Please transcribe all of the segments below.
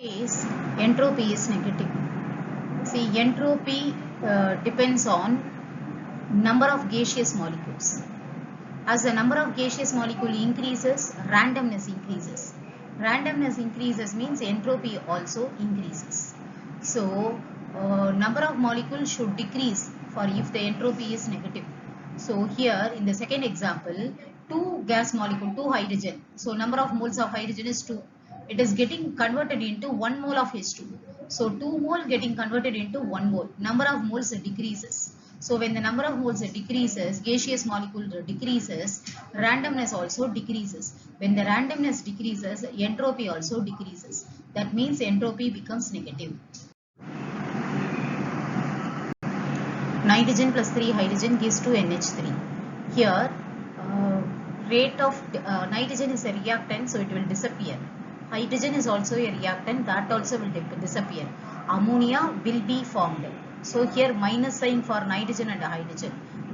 Case entropy is negative. See, entropy depends on number of gaseous molecules. As the number of gaseous molecule increases, randomness increases. Randomness increases means entropy also increases. So, number of molecules should decrease for if the entropy is negative. So here in the second example, two gas molecule, two hydrogen. So number of moles of hydrogen is 2. It is getting converted into 1 mole of H2. So 2 mole getting converted into 1 mole. Number of moles decreases. So when the number of moles decreases, gaseous molecule decreases, randomness also decreases. When the randomness decreases, entropy also decreases. That means entropy becomes negative. Nitrogen plus 3 hydrogen gives 2 NH3. Here, rate of nitrogen is a reactant, so it will disappear. Hydrogen is also a reactant, that also will disappear. Ammonia will be formed. So here minus sign for nitrogen and hydrogen.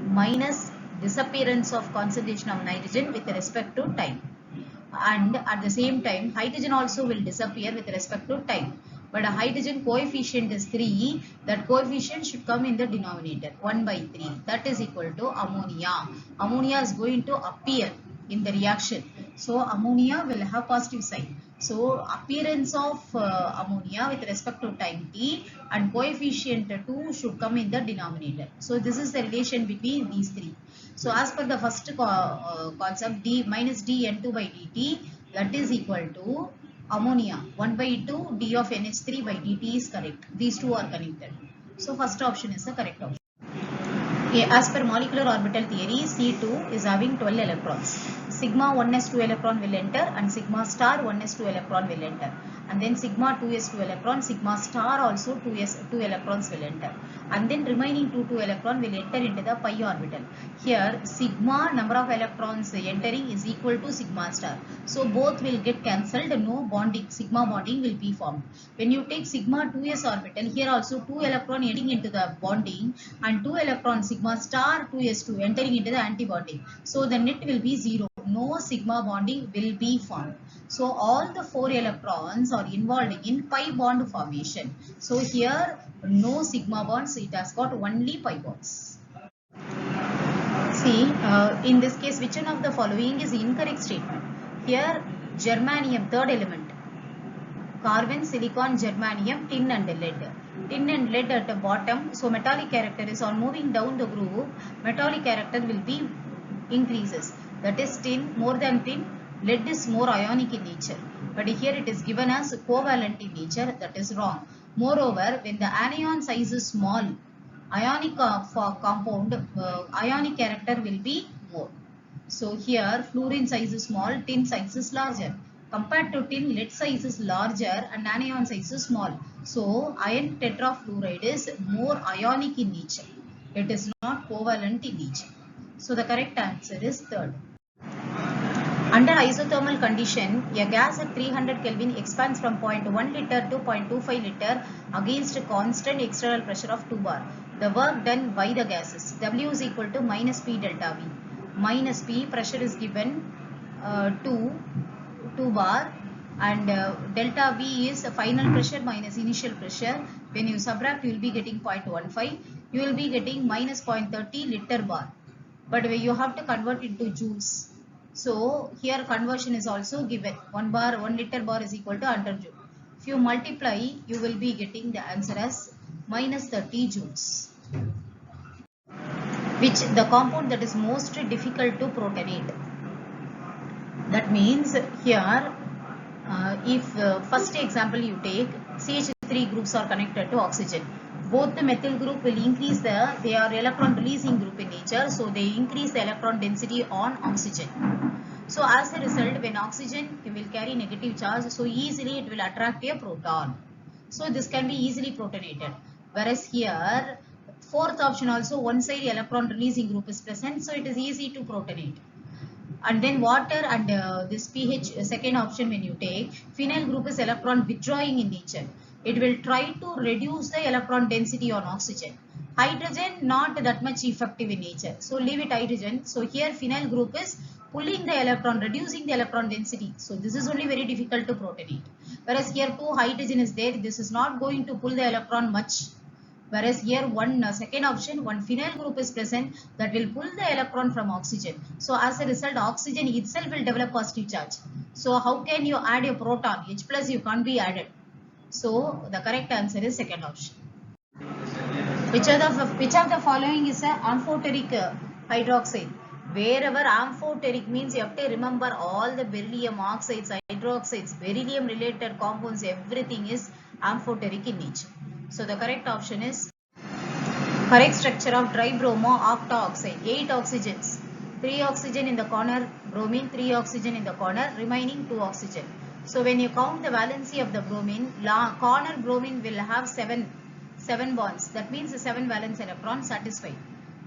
Minus disappearance of concentration of nitrogen with respect to time. And at the same time, hydrogen also will disappear with respect to time. But a hydrogen coefficient is 3. That coefficient should come in the denominator, 1 by 3. That is equal to ammonia. Ammonia is going to appear in the reaction. So ammonia will have positive sign. So appearance of ammonia with respect to time t and coefficient 2 should come in the denominator. So this is the relation between these three. So as per the first concept, d minus dN2 by dt, that is equal to ammonia 1 by 2 d of NH3 by dt is correct. These two are connected. So first option is the correct option. As per molecular orbital theory, C2 is having 12 electrons. Sigma 1s2 electron will enter and sigma star 1s2 electron will enter. And then sigma 2s2 electron, sigma star also 2 electrons will enter. And then remaining 2 electron will enter into the pi orbital. Here sigma number of electrons entering is equal to sigma star. So both will get cancelled, no bonding, sigma bonding will be formed. When you take sigma 2s orbital, here also 2 electron entering into the bonding and 2 electrons sigma star 2s2 entering into the antibonding. So the net will be 0. No sigma bonding will be formed. So all the 4 electrons are involved in pi bond formation. So here no sigma bonds, it has got only pi bonds. See, in this case, which one of the following is incorrect statement? Here, germanium, third element. Carbon, silicon, germanium, tin and lead. Tin and lead at the bottom. So metallic character is on moving down the group. Metallic character will be increases. That is tin, more than tin. Lead is more ionic in nature. But here it is given as covalent in nature. That is wrong. Moreover, when the anion size is small, ionic compound, ionic character will be more. So here fluorine size is small, tin size is larger. Compared to tin, lead size is larger and anion size is small. So iron tetrafluoride is more ionic in nature. It is not covalent in nature. So the correct answer is third. Under isothermal condition, a gas at 300 Kelvin expands from 0.1 liter to 0.25 liter against a constant external pressure of 2 bar. The work done by the gases, W is equal to minus P delta V. Minus P, pressure is given 2 bar, and delta V is final pressure minus initial pressure. When you subtract, you will be getting 0.15. You will be getting minus 0.30 liter bar. But you have to convert into joules. So here conversion is also given. 1 liter bar is equal to 100 joule. If you multiply, you will be getting the answer as minus 30 joules. Which the compound that is most difficult to protonate. That means here, if first example you take, CH3 groups are connected to oxygen. Both the methyl group will increase they are electron releasing group in nature, so they increase the electron density on oxygen. So as a result, when oxygen will carry negative charge, so easily it will attract a proton. So this can be easily protonated. Whereas here, fourth option also, one side electron releasing group is present, so it is easy to protonate. And then water and this pH, second option when you take, phenyl group is electron withdrawing in nature. It will try to reduce the electron density on oxygen. Hydrogen not that much effective in nature. So leave it hydrogen. So here phenyl group is pulling the electron, reducing the electron density. So this is only very difficult to protonate. Whereas here 2 hydrogen is there, this is not going to pull the electron much. Whereas here one second option, one phenyl group is present that will pull the electron from oxygen. So as a result, oxygen itself will develop positive charge. So how can you add a proton? H plus you can't be added. So the correct answer is second option. Which of the following is an amphoteric hydroxide? Wherever amphoteric means you have to remember all the beryllium oxides, hydroxides, beryllium related compounds, everything is amphoteric in nature. So the correct option is correct structure of dribromo octaoxide. 8 oxygens. 3 oxygen in the corner, bromine, 3 oxygen in the corner, remaining 2 oxygen. So when you count the valency of the bromine, corner bromine will have 7 bonds. That means the 7 valence electrons satisfied.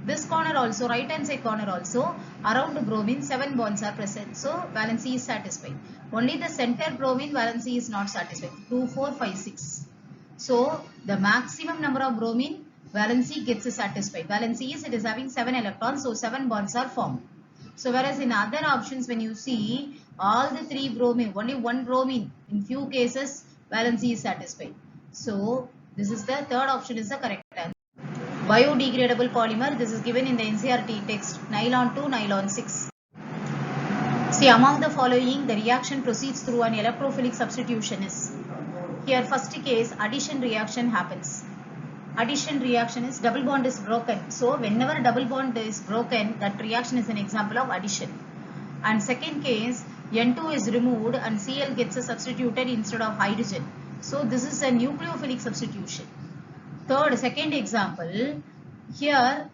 This corner also, right hand side corner also, around the bromine 7 bonds are present. So valency is satisfied. Only the center bromine valency is not satisfied. 2, 4, 5, 6. So the maximum number of bromine valency gets satisfied. Valency is it is having 7 electrons, so 7 bonds are formed. So whereas in other options, when you see all the 3 bromine, only 1 bromine, in few cases valency is satisfied. So this is the third option is the correct answer. Biodegradable polymer, this is given in the NCERT text, nylon 2, nylon 6. See, among the following, the reaction proceeds through an electrophilic substitution is. Here first case, addition reaction happens. Addition reaction is double bond is broken. So whenever double bond is broken, that reaction is an example of addition. And second case, N2 is removed and Cl gets substituted instead of hydrogen. So this is a nucleophilic substitution. Second example, here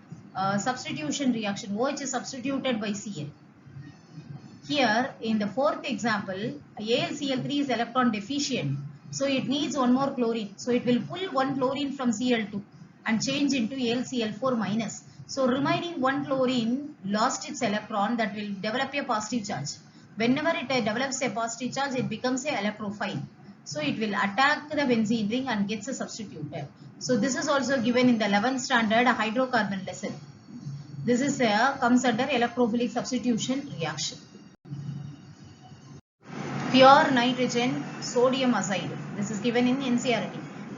substitution reaction, OH is substituted by Cl. Here in the fourth example, AlCl3 is electron deficient. So it needs one more chlorine. So it will pull one chlorine from Cl2 and change into AlCl4 minus. So remaining one chlorine lost its electron, that will develop a positive charge. Whenever it develops a positive charge, it becomes a electrophile. So it will attack the benzene ring and gets a substituted. So this is also given in the 11th standard hydrocarbon lesson. This is comes under electrophilic substitution reaction. Pure nitrogen sodium azide. This is given in NCERT.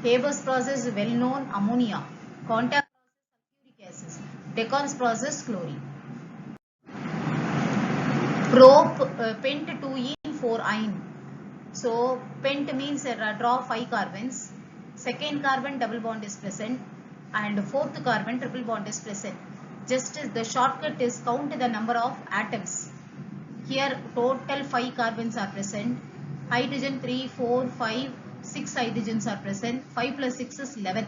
Haber's process is well known, ammonia. Contact process sulfuric acid. Decor's process chlorine. Pent 2ene 4ine. So pent means draw 5 carbons. Second carbon double bond is present and fourth carbon triple bond is present. Just as the shortcut is count the number of atoms. Here total 5 carbons are present. Hydrogen 3, 4, 5, 6 hydrogens are present. 5 plus 6 is 11.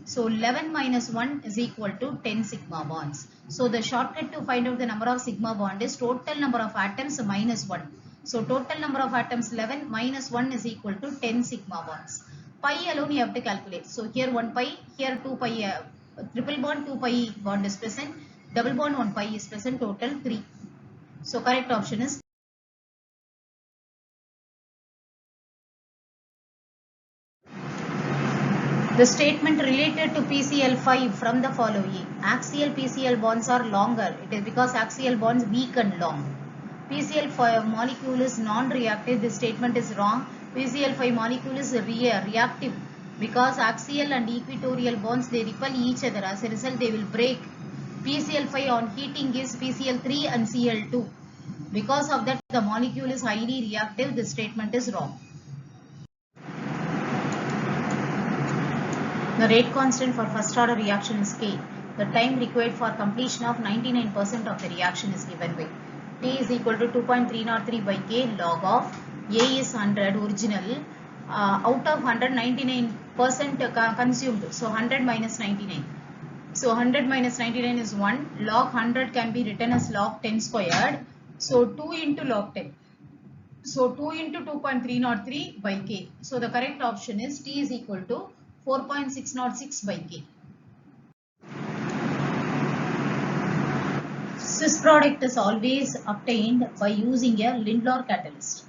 So 11 minus 1 is equal to 10 sigma bonds. So the shortcut to find out the number of sigma bond is total number of atoms minus 1. So total number of atoms 11 minus 1 is equal to 10 sigma bonds. Pi alone you have to calculate. So here 1 pi, here 2 pi, triple bond 2 pi bond is present. Double bond 1 pi is present, total 3. So correct option is the statement related to PCl5 from the following. Axial PCl bonds are longer. It is because axial bonds weaken long. PCl5 molecule is non-reactive. This statement is wrong. PCl5 molecule is reactive because axial and equatorial bonds, they repel each other. As a result, they will break. PCl5 on heating gives PCl3 and Cl2. Because of that, the molecule is highly reactive. This statement is wrong. The rate constant for first order reaction is K. The time required for completion of 99% of the reaction is given by T is equal to 2.303 by K log of A is 100 original. Out of 199% consumed. So 100 minus 99. So 100 minus 99 is 1. Log 100 can be written as log 10 squared. So 2 into log 10. So 2 into 2.303 by K. So the correct option is T is equal to 4.606 by K. Cis product is always obtained by using a Lindlar catalyst.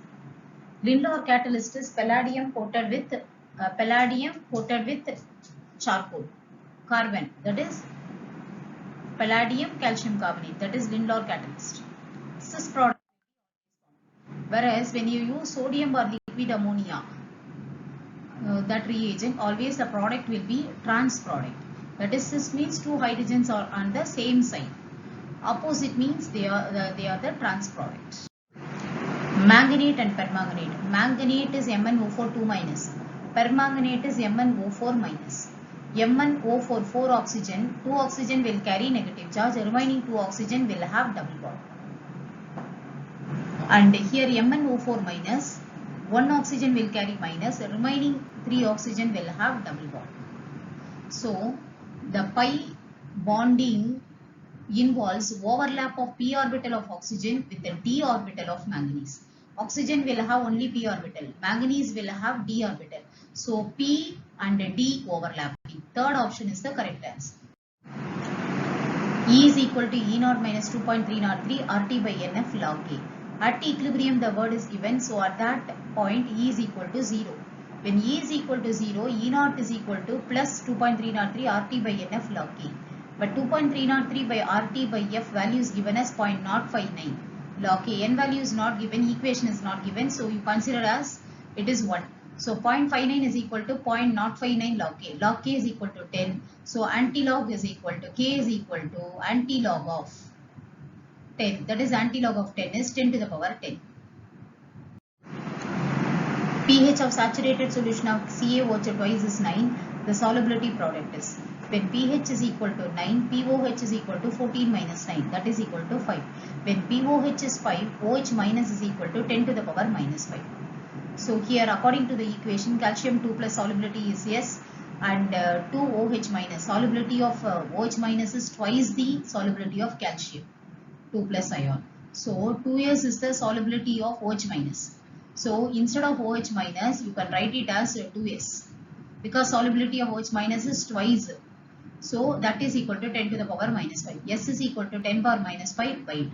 Lindlar catalyst is palladium coated with charcoal, carbon, that is palladium calcium carbonate, that is Lindlar catalyst. cis product. Whereas when you use sodium or liquid ammonia, that reagent, always the product will be trans product. That is, cis means two hydrogens are on the same side. Opposite means they are the trans products. Manganate and permanganate. Manganate is MnO4 minus. Permanganate is MnO4 minus. MnO4 4 oxygen, 2 oxygen will carry negative charge. Remaining 2 oxygen will have double bond. And here MnO4 minus, 1 oxygen will carry minus. Remaining 3 oxygen will have double bond. So the pi bonding involves overlap of p orbital of oxygen with the d orbital of manganese. Oxygen will have only p orbital, manganese will have d orbital. So p and d overlapping. Third option is the correct answer. E is equal to E naught minus 2.303 RT by NF log K. At equilibrium the word is given, so at that point E is equal to 0. When E is equal to 0, E naught is equal to plus 2.303 RT by NF log K. But 2.303 by RT by F value is given as 0.059. Log K, N value is not given, equation is not given, so you consider as it is 1. So 0.59 is equal to 0.059 log K. Log K is equal to 10. So antilog is equal to K is equal to antilog of 10. That is antilog of 10 is 10 to the power 10. pH of saturated solution of CaOH twice is 9. The solubility product is, when pH is equal to 9, pOH is equal to 14 minus 9, that is equal to 5. When pOH is 5, OH minus is equal to 10 to the power minus 5. So here according to the equation, calcium 2 plus solubility is S and 2 OH minus. Solubility of OH minus is twice the solubility of calcium 2 plus ion. So 2S is the solubility of OH minus. So instead of OH minus, you can write it as 2S. Because solubility of OH minus is twice. So that is equal to 10 to the power minus 5. S is equal to 10 power minus 5 by 2.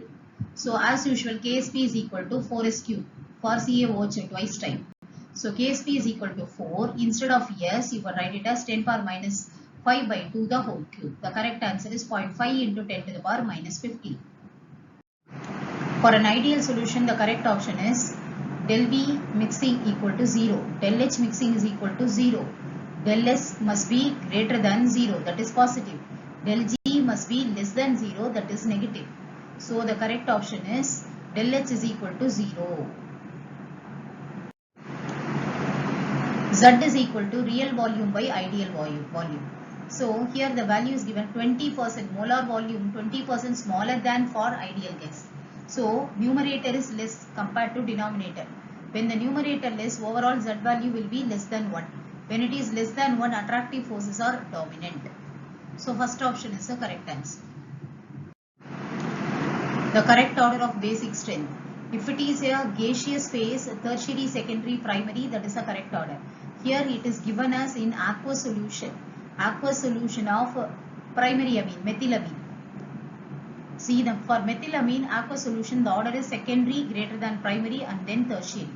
So as usual, KSP is equal to 4S cube for CaOH twice time. So KSP is equal to 4. Instead of S, you can write it as 10 power minus 5 by 2 the whole cube. The correct answer is 0.5 into 10 to the power minus 50. For an ideal solution, the correct option is del V mixing equal to 0. Del H mixing is equal to 0. Del S must be greater than 0, that is positive. Del G must be less than 0, that is negative. So the correct option is del H is equal to 0. Z is equal to real volume by ideal volume. So here the value is given 20% molar volume, 20% smaller than for ideal gas. So numerator is less compared to denominator. When the numerator less, overall Z value will be less than 1. When it is less than 1, attractive forces are dominant. So first option is the correct answer. The correct order of basic strength. If it is a gaseous phase, tertiary, secondary, primary, that is the correct order. Here it is given as in aqueous solution. Aqueous solution of primary amine, methylamine. See, for methylamine aqueous solution, the order is secondary, greater than primary, and then tertiary.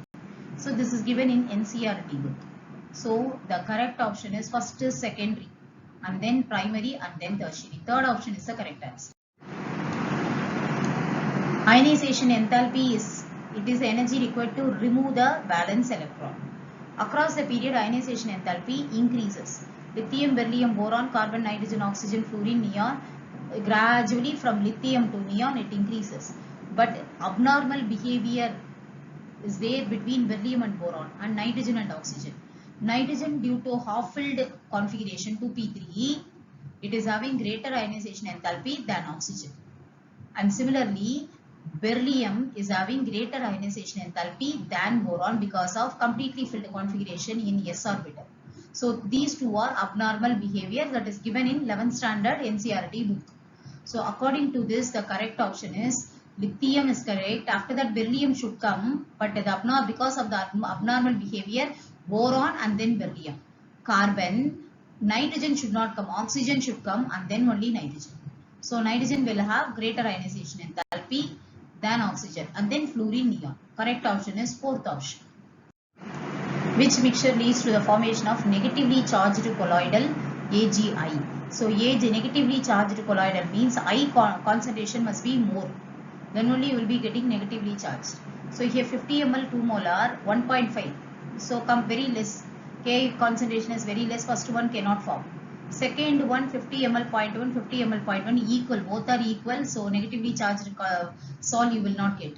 So this is given in NCERT book. So the correct option is first is secondary, and then primary, and then tertiary. Third option is the correct answer. Ionization enthalpy is the energy required to remove the valence electron. Across the period, ionization enthalpy increases. Lithium, beryllium, boron, carbon, nitrogen, oxygen, fluorine, neon. Gradually from lithium to neon it increases. But abnormal behavior is there between beryllium and boron and nitrogen and oxygen. Nitrogen, due to half-filled configuration 2p3, it is having greater ionization enthalpy than oxygen. And similarly, beryllium is having greater ionization enthalpy than boron because of completely filled configuration in s orbital. So these two are abnormal behavior that is given in 11th standard NCERT book. So according to this, the correct option is lithium is correct. After that, beryllium should come, but because of the abnormal behavior, boron and then beryllium. Carbon, nitrogen should not come, oxygen should come, and then only nitrogen. So nitrogen will have greater ionization enthalpy than oxygen, and then fluorine, neon. Correct option is fourth option. Which mixture leads to the formation of negatively charged colloidal AgI? So negatively charged colloidal means I concentration must be more. then only you will be getting negatively charged. So here 50 ml 2 molar 1.5. So come very less. K concentration is very less. First one cannot form. Second one 50 ml 0.1, 50 ml 0.1 equal. Both are equal. So negatively charged sol you will not get.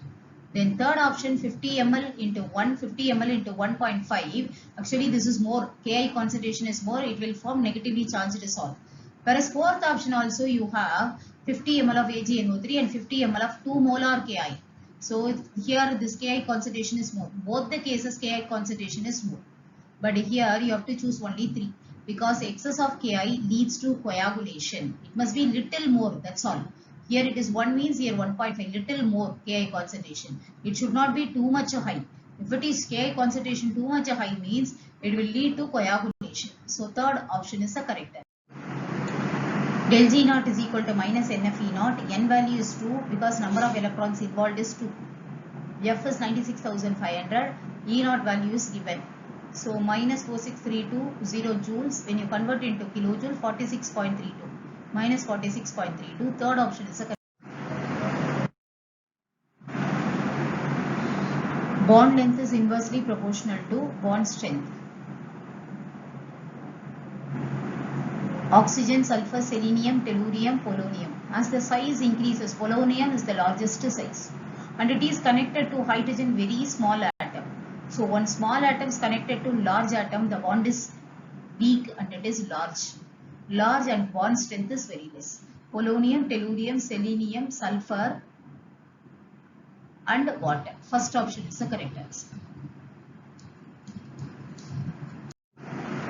Then third option 50 ml into 1, 50 ml into 1.5. Actually this is more. Ki concentration is more. It will form negatively charged salt. Whereas fourth option also you have 50 ml of AgNO3 and 50 ml of 2 molar Ki. So here this Ki concentration is more. Both the cases Ki concentration is more. But here you have to choose only 3 because excess of Ki leads to coagulation. It must be little more, that's all. Here it is 1 means here 1.5, little more Ki concentration. It should not be too much high. If it is Ki concentration too much high means it will lead to coagulation. So third option is the correct. Del G naught is equal to minus NFE naught. N value is 2 because number of electrons involved is 2. F is 96,500. E naught value is given. So minus 4632 joules. When you convert into kilojoule, 46.32. Minus 46.32. Third option is the correct. Bond length is inversely proportional to bond strength. Oxygen, sulfur, selenium, tellurium, polonium. As the size increases, polonium is the largest size. And it is connected to hydrogen very small atom. So one small atom is connected to large atom, the bond is weak and it is large. Large and bond strength is very less. Polonium, tellurium, selenium, sulfur and water. First option is the correct answer.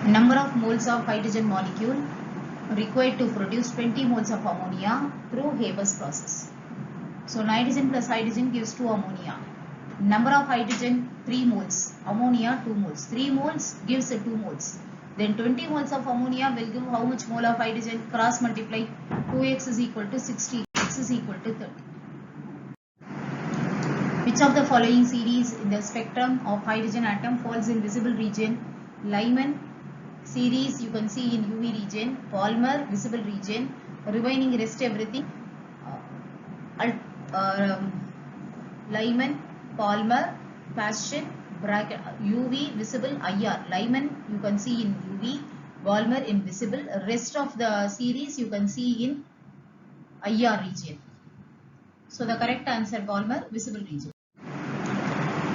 Number of moles of hydrogen molecule required to produce 20 moles of ammonia through Haber's process. So nitrogen plus hydrogen gives 2 ammonia. Number of hydrogen 3 moles, ammonia 2 moles. 3 moles gives 2 moles. Then 20 moles of ammonia will give how much mole of hydrogen? Cross multiply. 2x is equal to 60, x is equal to 30. Which of the following series in the spectrum of hydrogen atom falls in visible region? Lyman series you can see in UV region, Palmer visible region, remaining rest everything. Lyman, Palmer, Paschen, bracket UV visible IR. Lyman you can see in UV, Palmer in visible. Rest of the series you can see in IR region. So the correct answer Palmer visible region.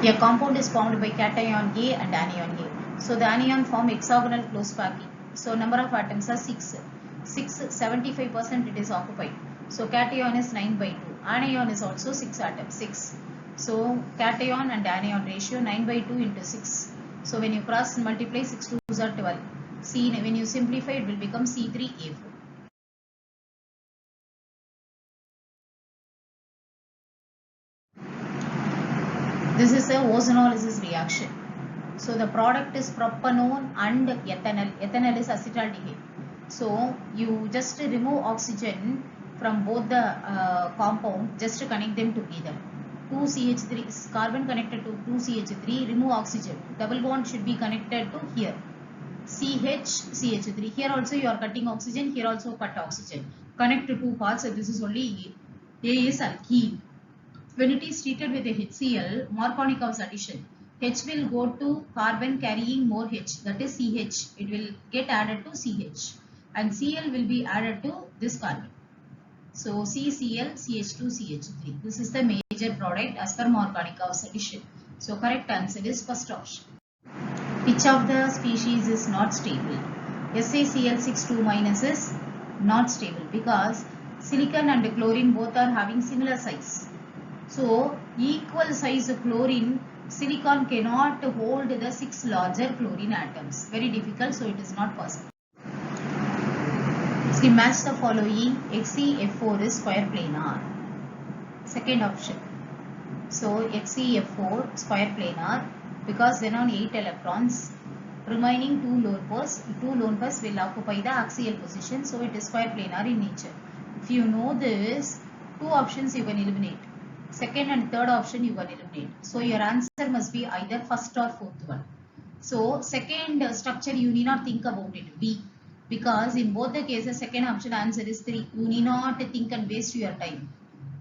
A compound is formed by cation A and anion A. So the anion form hexagonal close packing. So number of atoms are 6. 75% it is occupied. So cation is 9 by 2. Anion is also 6 atoms. 6. So cation and anion ratio 9 by 2 into 6. So when you cross multiply 6 2s are 12. C, when you simplify it will become C3A4. This is a ozonolysis reaction. So the product is propanone and ethanol. Ethanol is acetaldehyde. So you just remove oxygen from both the compound, just connect them together. 2CH3 is carbon connected to 2CH3, remove oxygen. Double bond should be connected to here. CH3. Here also you are cutting oxygen, here also cut oxygen. Connect to 2 parts, so this is only A. A is alkene. When it is treated with a HCl, Markovnikov's addition, H will go to carbon carrying more H, that is CH. It will get added to CH. And Cl will be added to this carbon. So CCl, CH2, CH3. This is the major product as per Markovnikov's addition. So correct answer is first option. Which of the species is not stable? SaCl62- is not stable because silicon and chlorine both are having similar size. So equal size chlorine, silicon cannot hold the 6 larger chlorine atoms. Very difficult, so it is not possible. See, match the following. XeF4 is square planar. Second option. So XeF4 square planar because xenon 8 electrons, remaining 2 lone pairs. 2 lone pairs will occupy the axial position. So it is square planar in nature. If you know this, 2 options you can eliminate. Second and third option you can eliminate. So your answer must be either first or fourth one. So second structure you need not think about it, B. Because in both the cases second option answer is 3. You need not think and waste your time.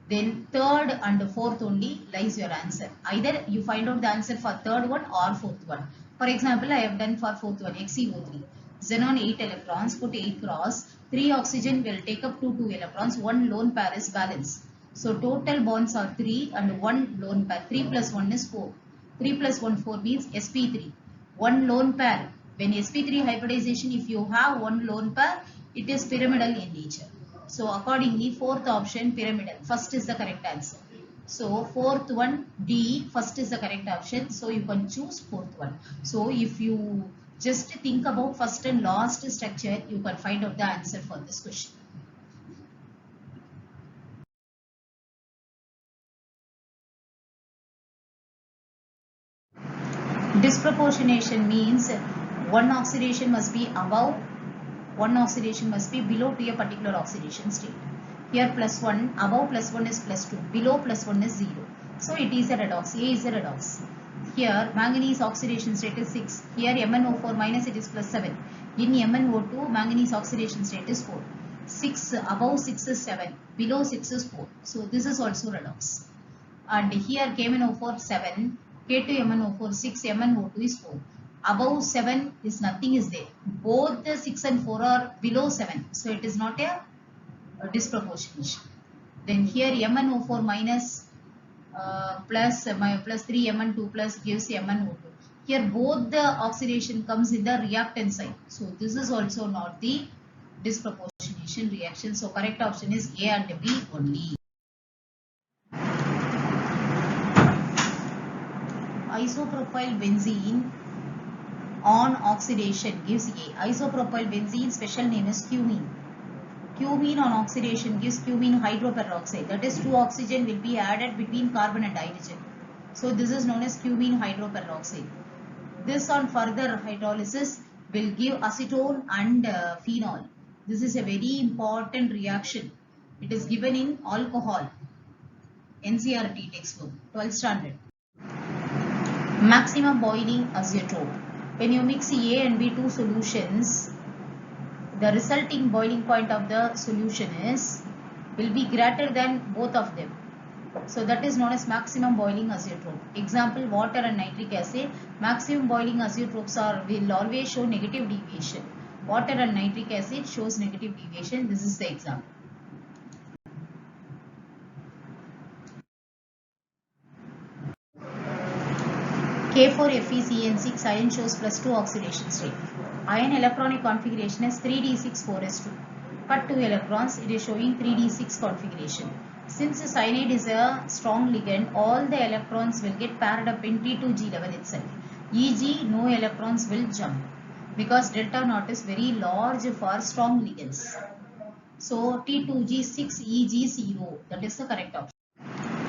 then third and fourth only lies your answer. Either you find out the answer for third one or fourth one. For example, I have done for fourth one, XeO3. Xenon 8 electrons, put 8 cross, 3 oxygen will take up 2 electrons, 1 lone pair is balanced. So total bonds are 3 and 1 lone pair. 3 plus 1 is 4. 3 plus 1 4 means sp3. 1 lone pair. When sp3 hybridization, if you have 1 lone pair, it is pyramidal in nature. So accordingly, fourth option pyramidal. First is the correct answer. So fourth one D, first is the correct option. So you can choose fourth one. So if you just think about first and last structure, you can find out the answer for this question. Disproportionation means one oxidation must be above, one oxidation must be below to a particular oxidation state. Here plus 1, above plus 1 is plus 2, below plus 1 is 0. So it is a redox, A is a redox. Here manganese oxidation state is 6, here MnO4 minus it is plus 7. In MnO2 manganese oxidation state is 4. 6, above 6 is 7, below 6 is 4. So this is also redox. And here KMnO4 7, K2MnO4 6, MnO2 is 4. Above 7 is nothing is there. Both the 6 and 4 are below 7. So it is not a disproportionation. Then here MnO4 minus plus 3 Mn2 plus gives MnO2. Here both the oxidation comes in the reactant side. So this is also not the disproportionation reaction. So correct option is A and B only. Isopropyl benzene on oxidation gives A. Isopropyl benzene special name is cumene. Cumene on oxidation gives cumene hydroperoxide. That is 2 oxygen will be added between carbon and hydrogen. So this is known as cumene hydroperoxide. This on further hydrolysis will give acetone and phenol. This is a very important reaction. It is given in alcohol. NCERT textbook, 12th standard. Maximum boiling azeotrope. When you mix A and B two solutions, the resulting boiling point of the solution will be greater than both of them. So that is known as maximum boiling azeotrope. Example, water and nitric acid. Maximum boiling azeotropes will always show negative deviation. Water and nitric acid shows negative deviation. This is the example. K4FeCN6 ion shows plus 2 oxidation state. Ion electronic configuration is 3d6 4s2. Cut 2 electrons, it is showing 3d6 configuration. Since cyanide is a strong ligand, all the electrons will get paired up in T2G level itself. E.g. no electrons will jump because delta naught is very large for strong ligands. So T2G 6, E.g. 0. That is the correct option.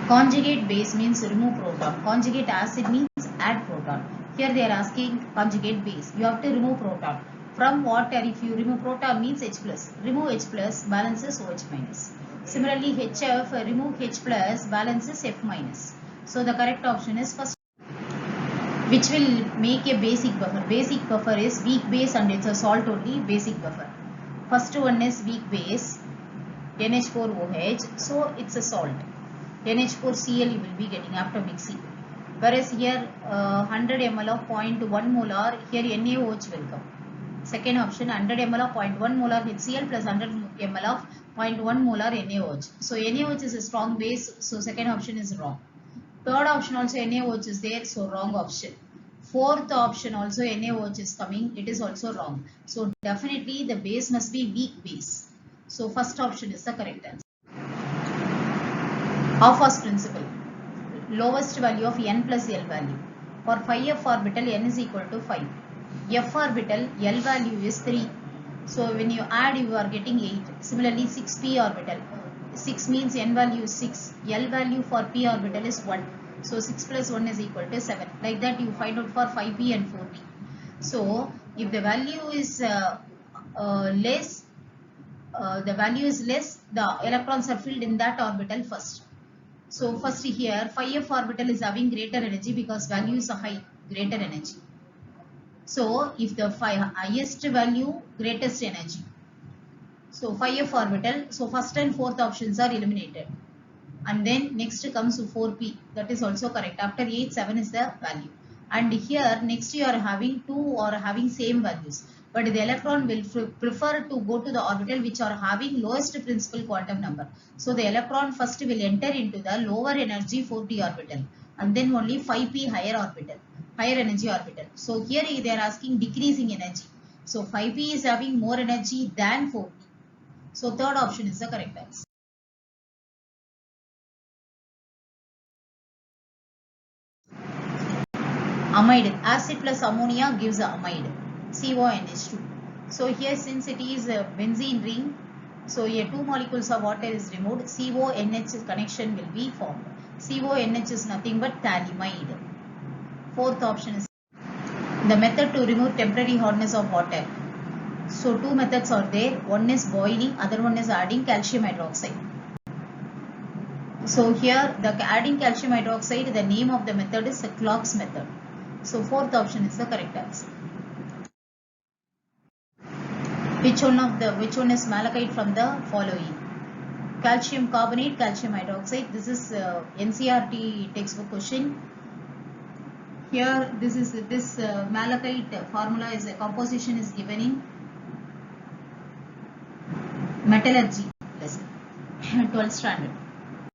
Conjugate base means remove proton. Conjugate acid means add proton. Here they are asking conjugate base. You have to remove proton. From water, if you remove proton means H plus. Remove H plus, balances OH minus. Similarly, HF, remove H plus, balances F minus. So the correct option is first, which will make a basic buffer. Basic buffer is weak base and it's a salt only, basic buffer. First one is weak base, NH4OH, so it's a salt. NH4Cl you will be getting after mixing. Whereas here 100 ml of 0.1 molar, here NaOH will come. Second option 100 ml of 0.1 molar HCl plus 100 ml of 0.1 molar NaOH. So NaOH is a strong base, so second option is wrong. Third option also NaOH is there, so wrong option. Fourth option also NaOH is coming, it is also wrong. So definitely the base must be weak base. So first option is the correct answer. Half-House principle. Lowest value of n plus L value. For 5f orbital n is equal to 5. F orbital L value is 3. So when you add you are getting 8. Similarly 6p orbital. 6 means n value is 6. L value for p orbital is 1. So 6 plus 1 is equal to 7. Like that you find out for 5p and 4p. So if the value is less, the electrons are filled in that orbital first. So first here 5f orbital is having greater energy because values are high, greater energy. So if the highest value, greatest energy. So 5f orbital, so first and fourth options are eliminated. and then next comes 4p, that is also correct. After 8, 7 is the value, and here next you are having 2 or having same values, but the electron will prefer to go to the orbital which are having lowest principal quantum number. So the electron first will enter into the lower energy 4p orbital, and then only 5p higher orbital, higher energy orbital. So here they are asking decreasing energy, so 5p is having more energy than 4p. So third option is the correct answer. Amide, acid plus ammonia gives amide, CONH2. So here since it is a benzene ring, so here 2 molecules of water is removed, CONH connection will be formed. CONH is nothing but phthalimide. Fourth option is the method to remove temporary hardness of water. So two methods are there, one is boiling, other one is adding calcium hydroxide. So here the adding calcium hydroxide, the name of the method is the Clark's method. So fourth option is the correct answer. Which one is malachite from the following? Calcium carbonate, calcium hydroxide. This is NCERT textbook question. Here this malachite formula is a composition is given in metallurgy lesson 12th standard.